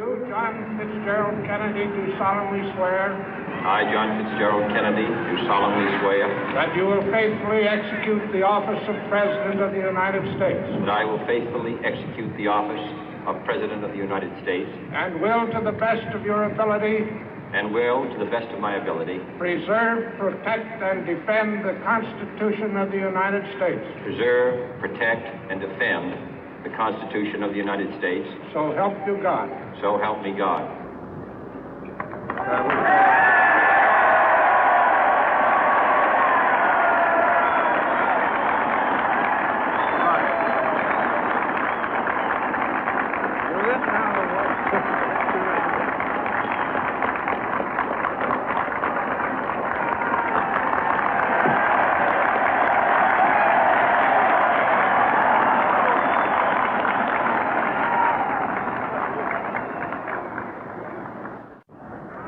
You, John Fitzgerald Kennedy, do solemnly swear. I, John Fitzgerald Kennedy, do solemnly swear. That you will faithfully execute the office of President of the United States. That I will faithfully execute the office of President of the United States. And will, to the best of your ability. And will, to the best of my ability. Preserve, protect, and defend the Constitution of the United States. Preserve, protect, and defend the Constitution of the United States. So help you God. So help me God.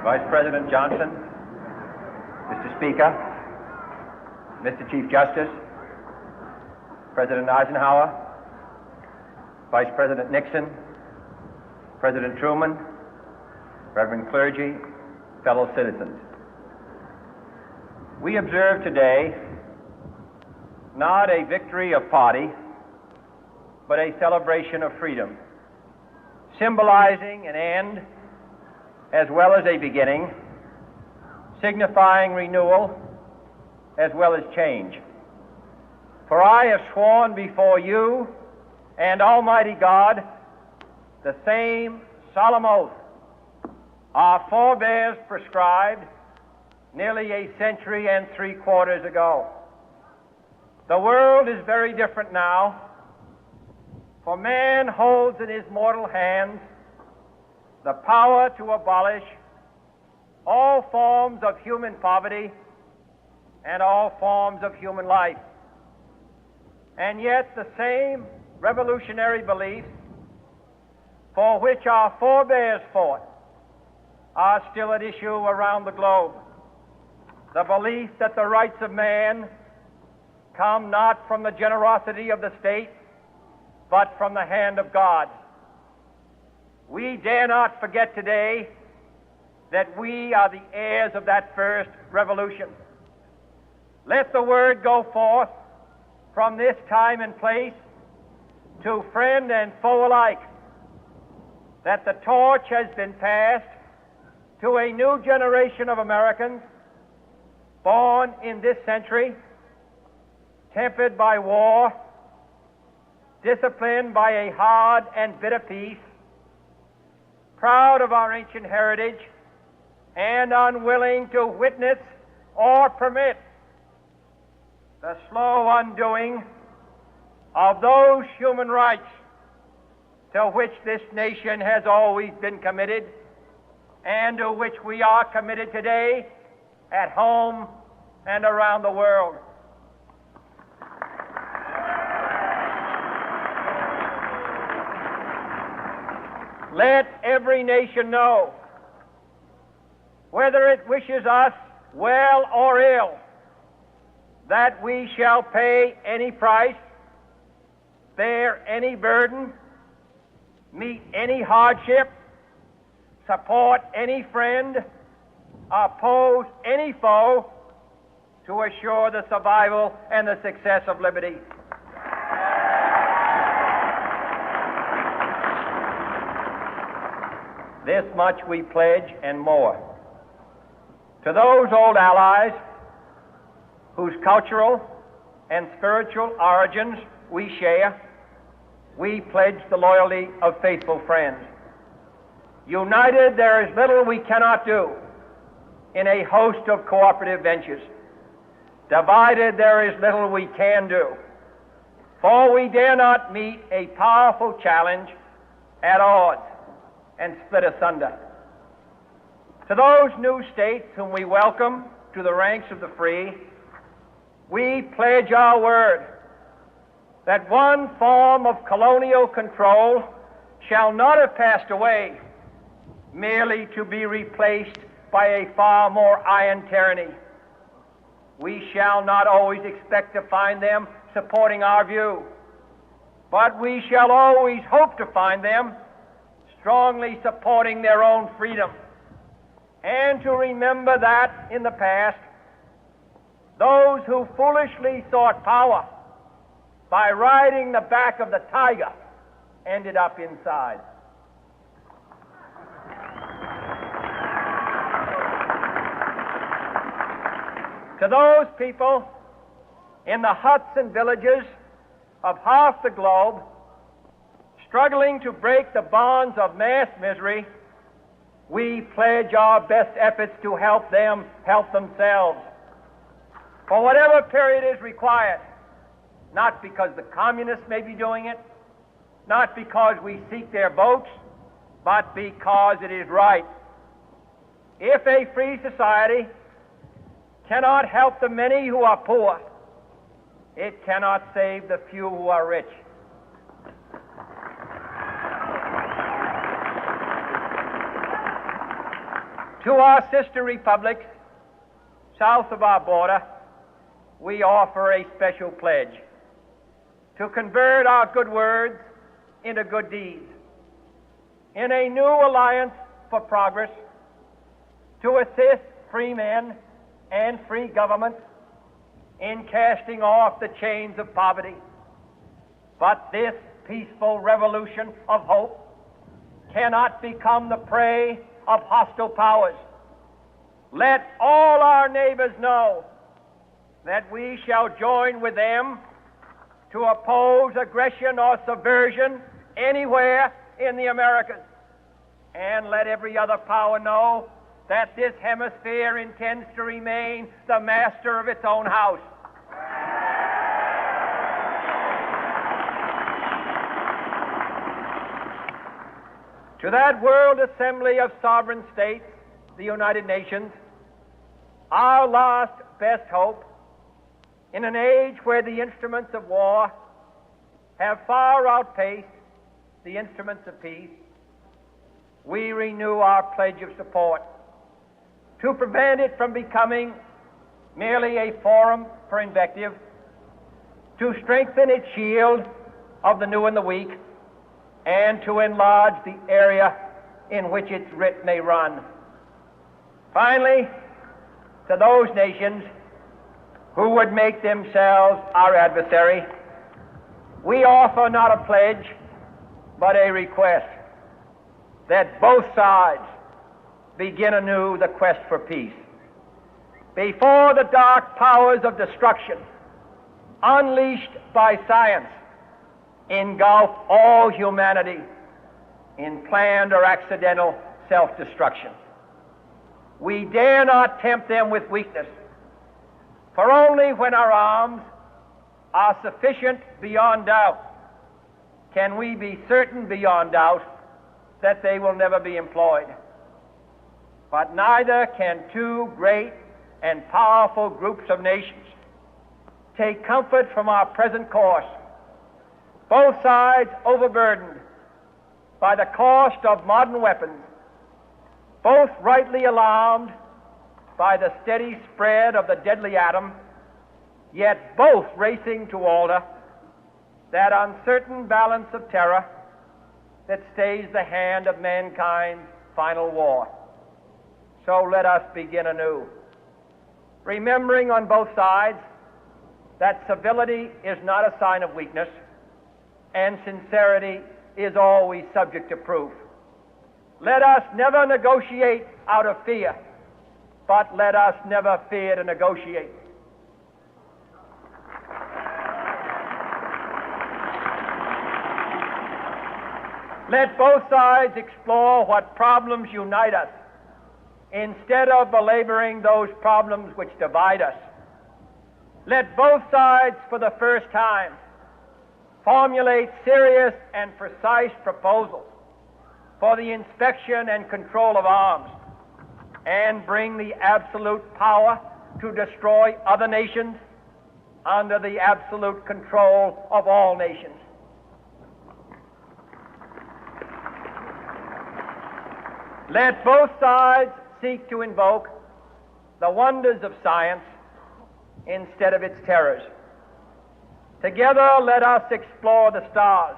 Vice President Johnson, Mr. Speaker, Mr. Chief Justice, President Eisenhower, Vice President Nixon, President Truman, Reverend clergy, fellow citizens. We observe today not a victory of party, but a celebration of freedom, symbolizing an end as well as a beginning, signifying renewal as well as change. For I have sworn before you and Almighty God the same solemn oath our forebears prescribed nearly a century and 3/4 ago. The world is very different now, for man holds in his mortal hands the power to abolish all forms of human poverty and all forms of human life. And yet the same revolutionary beliefs for which our forebears fought are still at issue around the globe. The belief that the rights of man come not from the generosity of the state, but from the hand of God. We dare not forget today that we are the heirs of that first revolution. Let the word go forth from this time and place to friend and foe alike that the torch has been passed to a new generation of Americans born in this century, tempered by war, disciplined by a hard and bitter peace, proud of our ancient heritage, and unwilling to witness or permit the slow undoing of those human rights to which this nation has always been committed and to which we are committed today at home and around the world. Let every nation know, whether it wishes us well or ill, that we shall pay any price, bear any burden, meet any hardship, support any friend, oppose any foe to assure the survival and the success of liberty. This much we pledge and more. To those old allies whose cultural and spiritual origins we share, we pledge the loyalty of faithful friends. United, there is little we cannot do in a host of cooperative ventures. Divided, there is little we can do, for we dare not meet a powerful challenge at odds and split asunder. To those new states whom we welcome to the ranks of the free, we pledge our word that one form of colonial control shall not have passed away merely to be replaced by a far more iron tyranny. We shall not always expect to find them supporting our view, but we shall always hope to find them strongly supporting their own freedom, and to remember that in the past, those who foolishly sought power by riding the back of the tiger ended up inside. To those people in the huts and villages of half the globe struggling to break the bonds of mass misery, we pledge our best efforts to help them help themselves for whatever period is required, not because the communists may be doing it, not because we seek their votes, but because it is right. If a free society cannot help the many who are poor, it cannot save the few who are rich. To our sister republics south of our border, we offer a special pledge to convert our good words into good deeds, in a new alliance for progress, to assist free men and free governments in casting off the chains of poverty. But this peaceful revolution of hope cannot become the prey of hostile powers. Let all our neighbors know that we shall join with them to oppose aggression or subversion anywhere in the Americas. And let every other power know that this hemisphere intends to remain the master of its own house. To that world assembly of sovereign states, the United Nations, our last best hope, in an age where the instruments of war have far outpaced the instruments of peace, we renew our pledge of support to prevent it from becoming merely a forum for invective, to strengthen its shield of the new and the weak, and to enlarge the area in which its writ may run. Finally, to those nations who would make themselves our adversary, we offer not a pledge, but a request that both sides begin anew the quest for peace. Before the dark powers of destruction, unleashed by science, engulf all humanity in planned or accidental self-destruction, we dare not tempt them with weakness, for only when our arms are sufficient beyond doubt can we be certain beyond doubt that they will never be employed. But neither can two great and powerful groups of nations take comfort from our present course, both sides overburdened by the cost of modern weapons, both rightly alarmed by the steady spread of the deadly atom, yet both racing to alter that uncertain balance of terror that stays the hand of mankind's final war. So let us begin anew, remembering on both sides that civility is not a sign of weakness, and sincerity is always subject to proof. Let us never negotiate out of fear, but let us never fear to negotiate. Let both sides explore what problems unite us, instead of belaboring those problems which divide us. Let both sides, for the first time, formulate serious and precise proposals for the inspection and control of arms, and bring the absolute power to destroy other nations under the absolute control of all nations. Let both sides seek to invoke the wonders of science instead of its terrors. Together, let us explore the stars,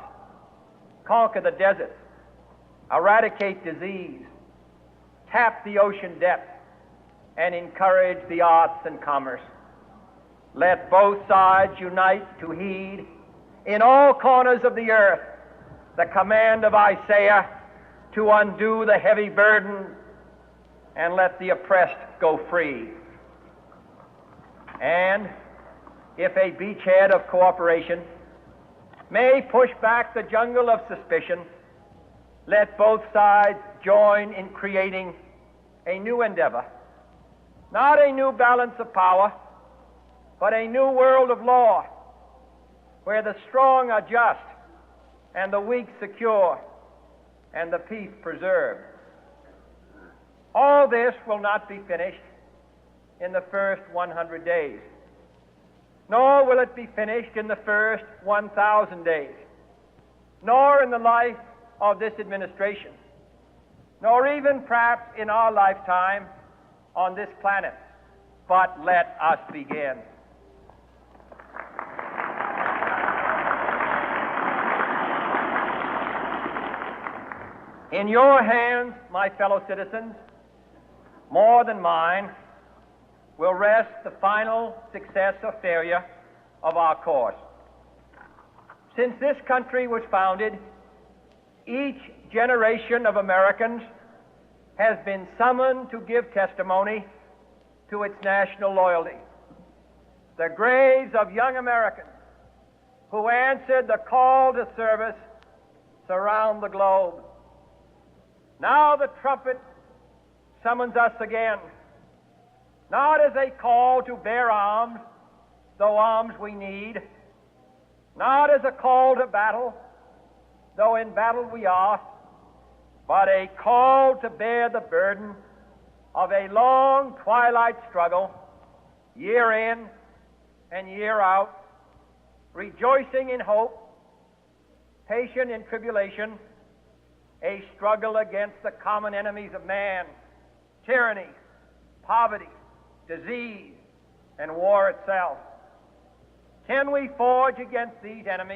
conquer the deserts, eradicate disease, tap the ocean depths, and encourage the arts and commerce. Let both sides unite to heed in all corners of the earth the command of Isaiah to undo the heavy burden and let the oppressed go free. And if a beachhead of cooperation may push back the jungle of suspicion, let both sides join in creating a new endeavor, not a new balance of power, but a new world of law, where the strong are just and the weak secure and the peace preserved. All this will not be finished in the first 100 days, nor will it be finished in the first 1,000 days, nor in the life of this administration, nor even perhaps in our lifetime on this planet. But let us begin. In your hands, my fellow citizens, more than mine, will rest the final success or failure of our course. Since this country was founded, each generation of Americans has been summoned to give testimony to its national loyalty. The graves of young Americans who answered the call to service surround the globe. Now the trumpet summons us again, not as a call to bear arms, though arms we need, not as a call to battle, though in battle we are, but a call to bear the burden of a long twilight struggle, year in and year out, rejoicing in hope, patient in tribulation, a struggle against the common enemies of man, tyranny, poverty, disease, and war itself. Can we forge against these enemies?